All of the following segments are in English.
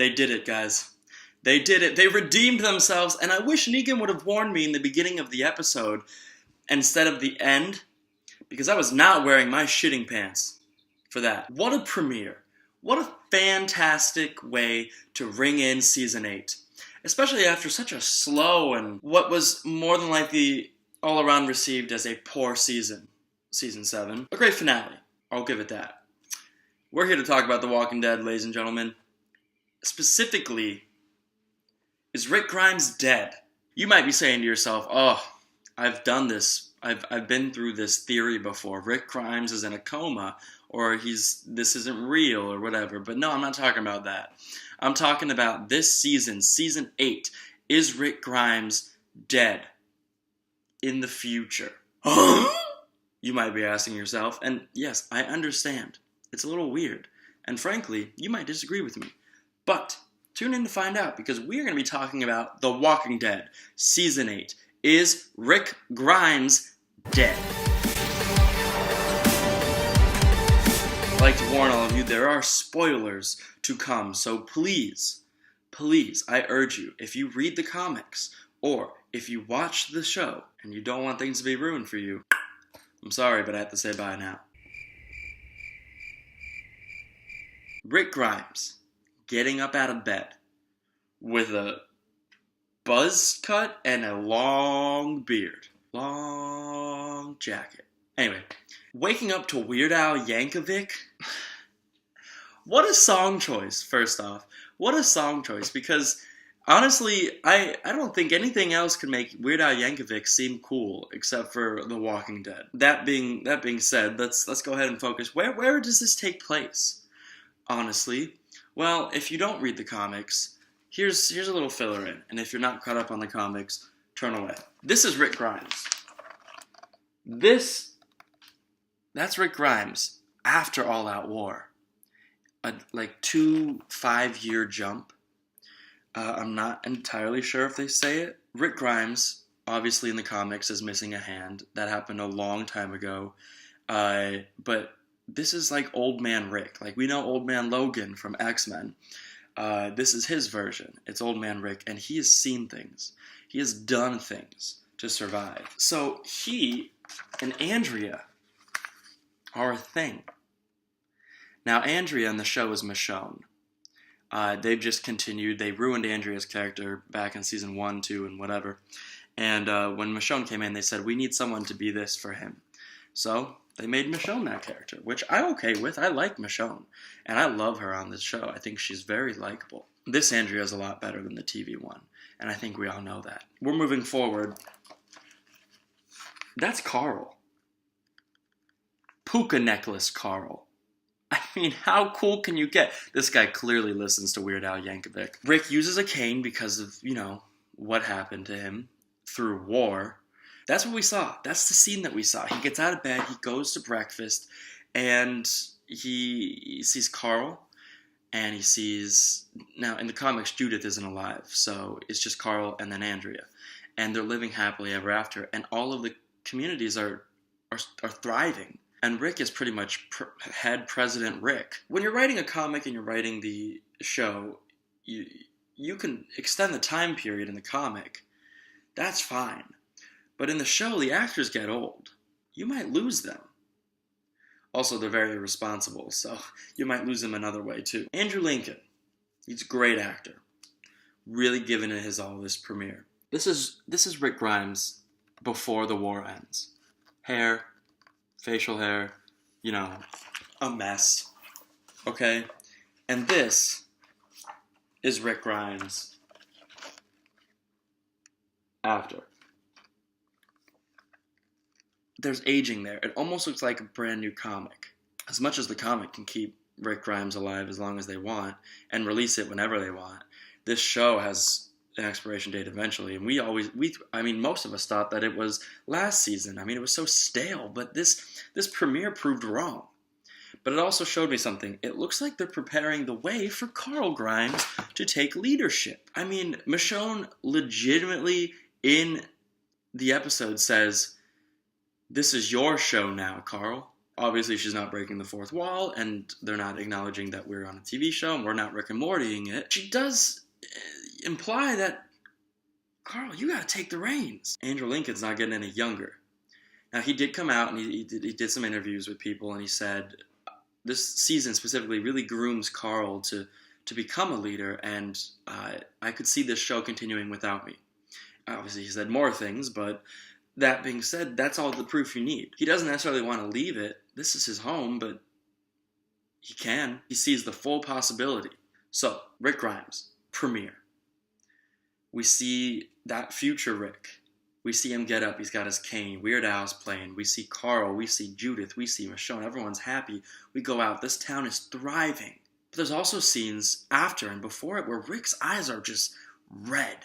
They did it, guys. They did it. They redeemed themselves, and I wish Negan would have warned me in the beginning of the episode instead of the end, because I was not wearing my shitting pants for that. What a premiere. What a fantastic way to ring in Season 8. Especially after such a slow and what was more than likely all around received as a poor season. Season 7. A great finale. I'll give it that. We're here to talk about The Walking Dead, ladies and gentlemen. Specifically, is Rick Grimes dead? You might be saying to yourself, oh, I've done this. I've been through this theory before. Rick Grimes is in a coma, or this isn't real, or whatever. But no, I'm not talking about that. I'm talking about this season, Season 8. Is Rick Grimes dead in the future? You might be asking yourself, and yes, I understand. It's a little weird, and frankly, you might disagree with me. But tune in to find out, because we're going to be talking about The Walking Dead, Season 8. Is Rick Grimes dead? I'd like to warn all of you, there are spoilers to come, so please, I urge you, if you read the comics, or if you watch the show, and you don't want things to be ruined for you, I'm sorry, but I have to say bye now. Rick Grimes getting up out of bed with a buzz cut and a long beard. Long jacket. Anyway, waking up to Weird Al Yankovic? What a song choice, first off. What a song choice, because honestly, I don't think anything else could make Weird Al Yankovic seem cool except for The Walking Dead. That being said, let's go ahead and focus. Where does this take place? Honestly, well, if you don't read the comics, here's a little filler in, and if you're not caught up on the comics, turn away. This is Rick Grimes. That's Rick Grimes after All Out War. A 5-year jump. I'm not entirely sure if they say it. Rick Grimes, obviously in the comics, is missing a hand. That happened a long time ago. But this is like Old Man Rick. Like, we know Old Man Logan from X-Men. This is his version. It's Old Man Rick, and he has seen things. He has done things to survive. So he and Andrea are a thing. Now, Andrea in the show is Michonne. They've just continued. They ruined Andrea's character back in season 1, 2, and whatever. And when Michonne came in, they said, we need someone to be this for him. So they made Michonne that character, which I'm okay with. I like Michonne, and I love her on this show. I think she's very likable. This Andrea is a lot better than the TV one, and I think we all know that. We're moving forward. That's Carl. Puka necklace Carl. I mean, how cool can you get? This guy clearly listens to Weird Al Yankovic. Rick uses a cane because of, what happened to him through war. That's what we saw. That's the scene that we saw. He gets out of bed, he goes to breakfast, and he sees Carl, and he sees... Now, in the comics, Judith isn't alive, so it's just Carl and then Andrea. And they're living happily ever after, and all of the communities are thriving. And Rick is pretty much head President Rick. When you're writing a comic and you're writing the show, you can extend the time period in the comic. That's fine. But in the show, the actors get old. You might lose them. Also, they're very irresponsible, so you might lose them another way, too. Andrew Lincoln. He's a great actor. Really giving it his all this premiere. This is Rick Grimes before the war ends. Hair, facial hair, a mess. Okay? And this is Rick Grimes after. There's aging there. It almost looks like a brand new comic. As much as the comic can keep Rick Grimes alive as long as they want and release it whenever they want, this show has an expiration date eventually, and most of us thought that it was last season. It was so stale, but this premiere proved wrong. But it also showed me something. It looks like they're preparing the way for Carl Grimes to take leadership. Michonne legitimately in the episode says, "This is your show now, Carl. Obviously, she's not breaking the fourth wall, and they're not acknowledging that we're on a TV show and we're not Rick and Mortying it. She does imply that, Carl, you gotta take the reins. Andrew Lincoln's not getting any younger. Now, he did come out and he did some interviews with people, and he said this season specifically really grooms Carl to become a leader, and I could see this show continuing without me. Obviously, he said more things, but that being said, that's all the proof you need. He doesn't necessarily want to leave it. This is his home, but he can. He sees the full possibility. So, Rick Grimes, premiere. We see that future Rick. We see him get up. He's got his cane. Weird Al's playing. We see Carl. We see Judith. We see Michonne. Everyone's happy. We go out. This town is thriving. But there's also scenes after and before it where Rick's eyes are just red.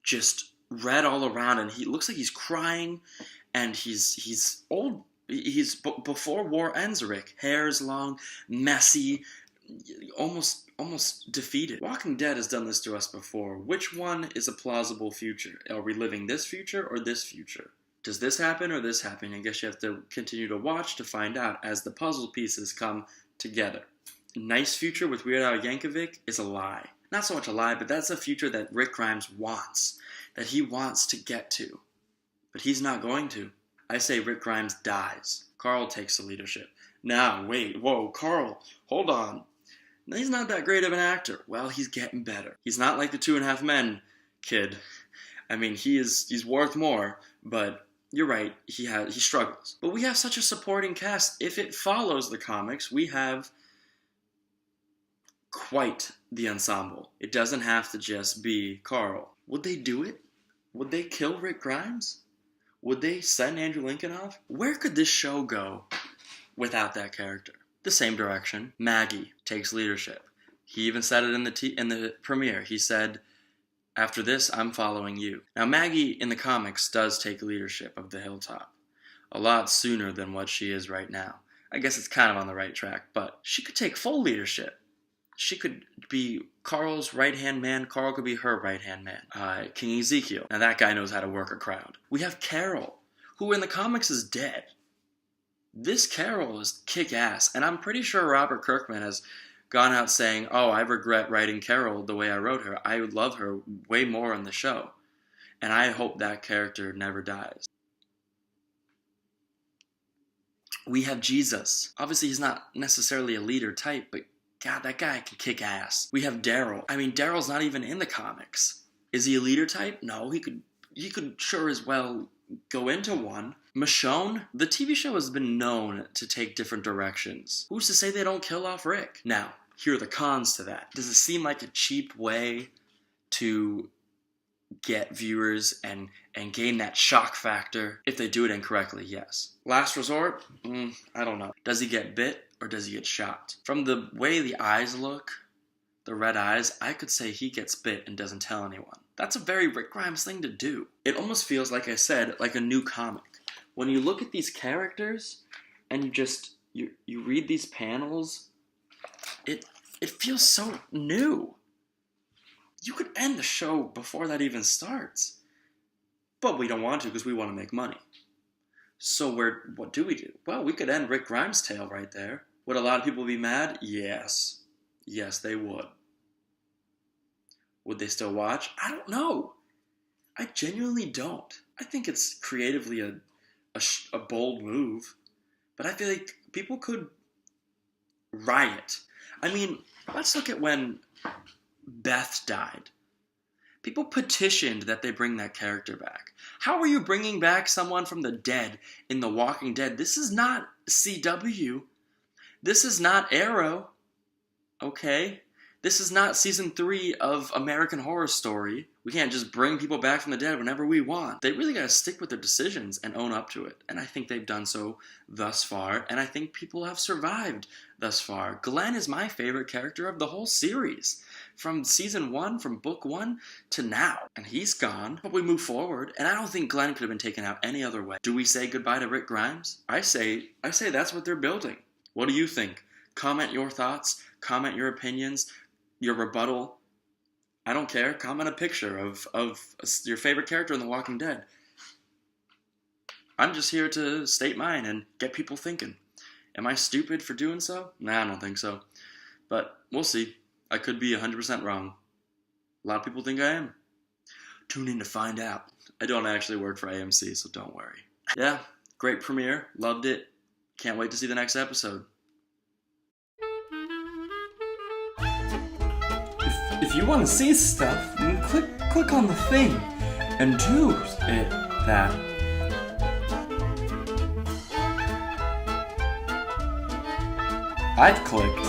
Just red all around. And he looks like he's crying. And he's old. He's before war ends, Rick. Hair is long, messy, almost defeated. Walking Dead has done this to us before. Which one is a plausible future? Are we living this future or this future? Does this happen or this happen? I guess you have to continue to watch to find out as the puzzle pieces come together. Nice future with Weird Al Yankovic is a lie. Not so much a lie, but that's a future that Rick Grimes wants, that he wants to get to. But he's not going to. I say Rick Grimes dies. Carl takes the leadership. Now, wait, whoa, Carl, hold on. He's not that great of an actor. Well, he's getting better. He's not like the 2.5 Men kid. I mean, he's worth more, but you're right, he struggles. But we have such a supporting cast. If it follows the comics, we have quite the ensemble. It doesn't have to just be Carl. Would they do it? Would they kill Rick Grimes? Would they send Andrew Lincoln off? Where could this show go without that character? The same direction. Maggie takes leadership. He even said it in the premiere. He said, after this, I'm following you. Now, Maggie in the comics does take leadership of the hilltop a lot sooner than what she is right now. I guess it's kind of on the right track, but she could take full leadership. She could be Carl's right-hand man. Carl could be her right-hand man. King Ezekiel. Now, that guy knows how to work a crowd. We have Carol, who in the comics is dead. This Carol is kick-ass, and I'm pretty sure Robert Kirkman has gone out saying, oh, I regret writing Carol the way I wrote her. I would love her way more in the show, and I hope that character never dies. We have Jesus. Obviously, he's not necessarily a leader type, but God, that guy can kick ass. We have Daryl. I mean, Daryl's not even in the comics. Is he a leader type? No, he could sure as well go into one. Michonne, the TV show has been known to take different directions. Who's to say they don't kill off Rick? Now, here are the cons to that. Does it seem like a cheap way to get viewers and gain that shock factor? If they do it incorrectly, yes. Last resort? I don't know. Does he get bit or does he get shot? From the way the eyes look, the red eyes, I could say he gets bit and doesn't tell anyone. That's a very Rick Grimes thing to do. It almost feels, like I said, like a new comic. When you look at these characters and you read these panels, it feels so new. You could end the show before that even starts. But we don't want to because we want to make money. So what do we do? Well, we could end Rick Grimes' tale right there. Would a lot of people be mad? Yes. Yes, they would. Would they still watch? I don't know. I genuinely don't. I think it's creatively a bold move. But I feel like people could riot. I mean, let's look at when Beth died. People petitioned that they bring that character back. How are you bringing back someone from the dead in The Walking Dead? This is not CW. This is not Arrow. Okay? This is not season 3 of American Horror Story. We can't just bring people back from the dead whenever we want. They really gotta stick with their decisions and own up to it. And I think they've done so thus far. And I think people have survived thus far. Glenn is my favorite character of the whole series. From season 1, from book 1 to now. And he's gone, but we move forward. And I don't think Glenn could have been taken out any other way. Do we say goodbye to Rick Grimes? I say that's what they're building. What do you think? Comment your thoughts. Comment your opinions. Your rebuttal. I don't care. Comment a picture of your favorite character in The Walking Dead. I'm just here to state mine and get people thinking. Am I stupid for doing so? Nah, I don't think so. But we'll see. I could be 100% wrong. A lot of people think I am. Tune in to find out. I don't actually work for AMC, so don't worry. Yeah, great premiere. Loved it. Can't wait to see the next episode. If you want to see stuff, click on the thing and do it that. I've clicked.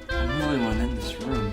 I'm the only one in this room.